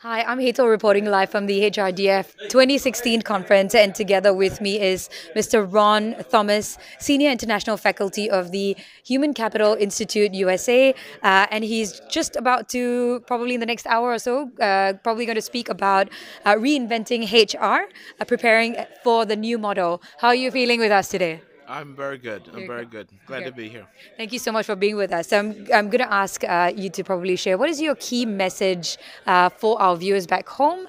Hi, I'm Hazel reporting live from the HRDF 2016 conference, and together with me is Mr. Ron Thomas, Senior International Faculty of the Human Capital Institute USA, and he's just about to, probably in the next hour or so, probably going to speak about reinventing HR, preparing for the new model. How are you feeling with us today? I'm very good. I'm You're very good. good. Glad Okay. to be here. Thank you so much for being with us. So I'm going to ask you to probably share what is your key message for our viewers back home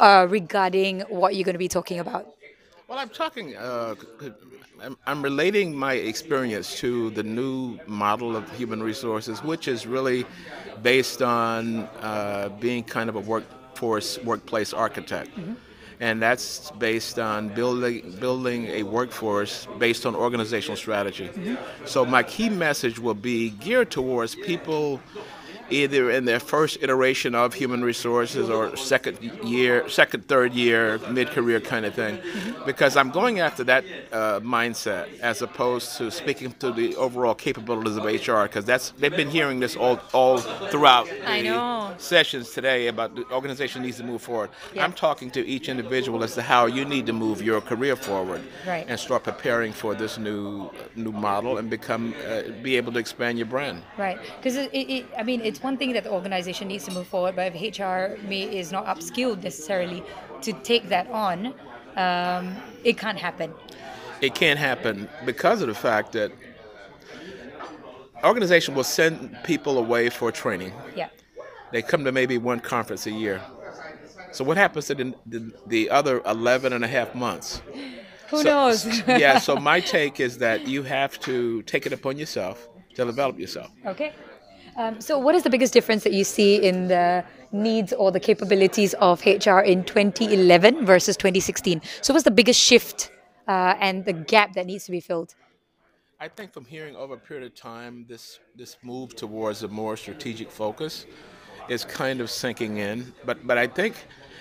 regarding what you're going to be talking about? Well, I'm relating my experience to the new model of human resources, which is really based on being kind of a workplace architect. And that's based on building a workforce based on organizational strategy. So my key message will be geared towards people either in their first iteration of human resources or third year, mid-career kind of thing, because I'm going after that mindset as opposed to speaking to the overall capabilities of HR, because they've been hearing this all throughout I the know. sessions today about the organization needs to move forward. Yeah. I'm talking to each individual as to how you need to move your career forward Right. and start preparing for this new model and be able to expand your brand. Right, because I mean, it's one thing that the organization needs to move forward, but if HR is not upskilled necessarily to take that on, it can't happen. It can't happen because of the fact that organization will send people away for training. Yeah. They come to maybe one conference a year. So what happens to the other 11 and a half months? Who knows? Yeah, so my take is that you have to take it upon yourself to develop yourself. Okay. So, what is the biggest difference that you see in the needs or the capabilities of HR in 2011 versus 2016? So, what's the biggest shift and the gap that needs to be filled? I think from hearing over a period of time, this move towards a more strategic focus is kind of sinking in. But I think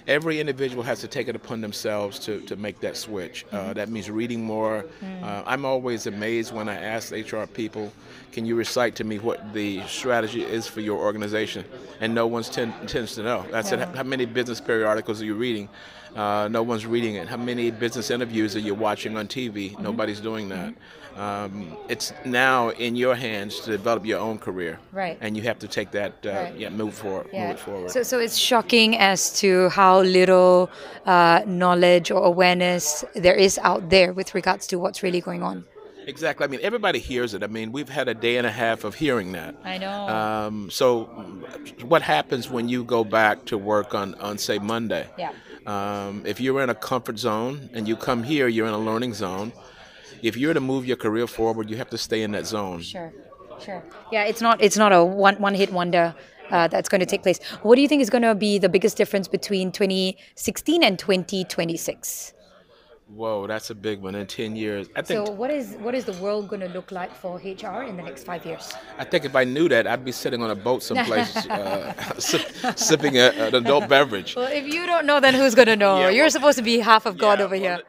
every individual has to take it upon themselves to make that switch. That means reading more. I'm always amazed when I ask HR people, "Can you recite to me what the strategy is for your organization?" And no one tends to know. I said, "How many business periodicals are you reading?" No one's reading it. How many business interviews are you watching on TV? Nobody's doing that. It's now in your hands to develop your own career, Right. and you have to take that, Right. move Yeah. it forward. So it's shocking as to how little knowledge or awareness there is out there with regards to what's really going on. Exactly. I mean, everybody hears it. I mean, we've had a day and a half of hearing that. I know. So, what happens when you go back to work on say Monday? Yeah. If you're in a comfort zone and you come here, you're in a learning zone. If you're to move your career forward, you have to stay in that zone. Sure, sure. Yeah, it's not a one hit wonder that's going to take place. What do you think is going to be the biggest difference between 2016 and 2026? Whoa, that's a big one in 10 years. So what is the world going to look like for HR in the next 5 years? I think if I knew that, I'd be sitting on a boat someplace, sipping an adult beverage. Well, if you don't know, then who's going to know? Yeah, You're well, supposed to be half of God over well, here.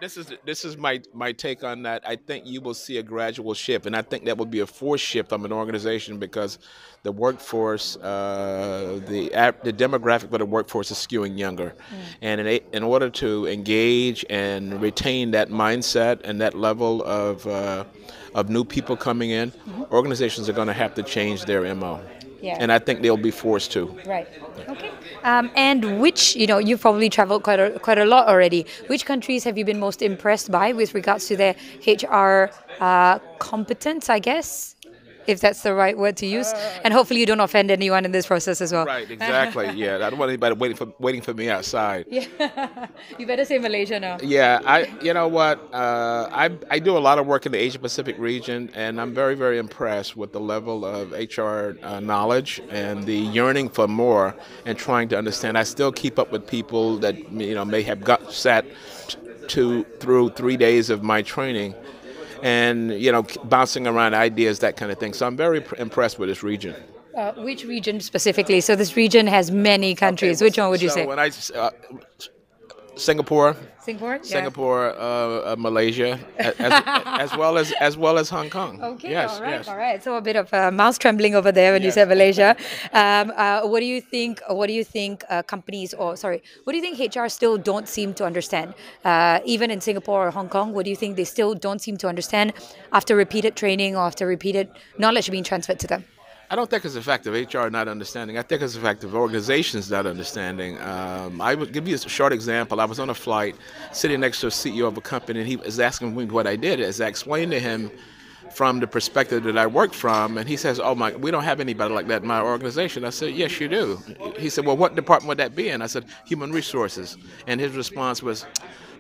this is my take on that. I think you will see a gradual shift, and I think that will be a forced shift from an organization because the workforce, the demographic of the workforce is skewing younger, and in order to engage and retain that mindset and that level of new people coming in, organizations are going to have to change their MO. Yeah. And I think they'll be forced to. Right. Okay. And you've probably traveled quite a lot already. Which countries have you been most impressed by with regards to their HR competence, I guess, if that's the right word to use? And hopefully you don't offend anyone in this process as well. Right, exactly. Yeah, I don't want anybody waiting for me outside. Yeah. You better say Malaysia now. Yeah, you know what? I do a lot of work in the Asia Pacific region, and I'm very, very impressed with the level of HR knowledge and the yearning for more and trying to understand. I still keep up with people that may have sat through 3 days of my training, and bouncing around ideas, that kind of thing. So I'm very impressed with this region. Which region specifically? So this region has many countries. Which one would you So say? when I Singapore, Singapore? Yeah. Singapore, Malaysia, as well as Hong Kong. Okay, Yes, all right, yes. all right. So a bit of mouse trembling over there when you said Malaysia. What do you think? What do you think companies, or sorry, what do you think HR still don't seem to understand? Even in Singapore or Hong Kong, what do you think they still don't seem to understand after repeated training or after repeated knowledge being transferred to them? I don't think it's a fact of HR not understanding. I think it's a fact of organizations not understanding. I would give you a short example. I was on a flight sitting next to a CEO of a company, and he was asking me what I did. As I explained to him from the perspective that I work from, and he says, "Oh my, we don't have anybody like that in my organization." I said, "Yes, you do." He said, "Well, what department would that be in?" I said, "Human resources." And his response was,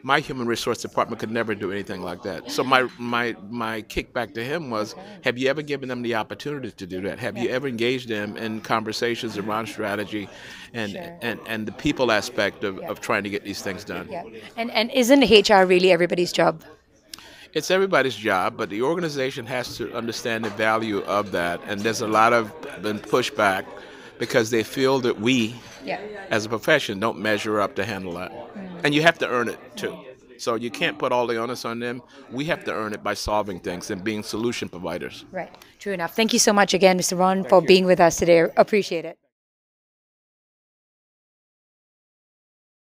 "My human resource department could never do anything like that." So my kickback to him was, have you ever given them the opportunity to do that? Have you ever engaged them in conversations around strategy and Sure. and the people aspect of trying to get these things done? Yeah. And isn't HR really everybody's job? It's everybody's job, but the organization has to understand the value of that. And there's a lot of been pushback because they feel that we, Yeah. as a profession, don't measure up to handle that. And you have to earn it too. So you can't put all the onus on them. We have to earn it by solving things and being solution providers. Right. True enough. Thank you so much again, Mr. Ron, for being with us today. Appreciate it.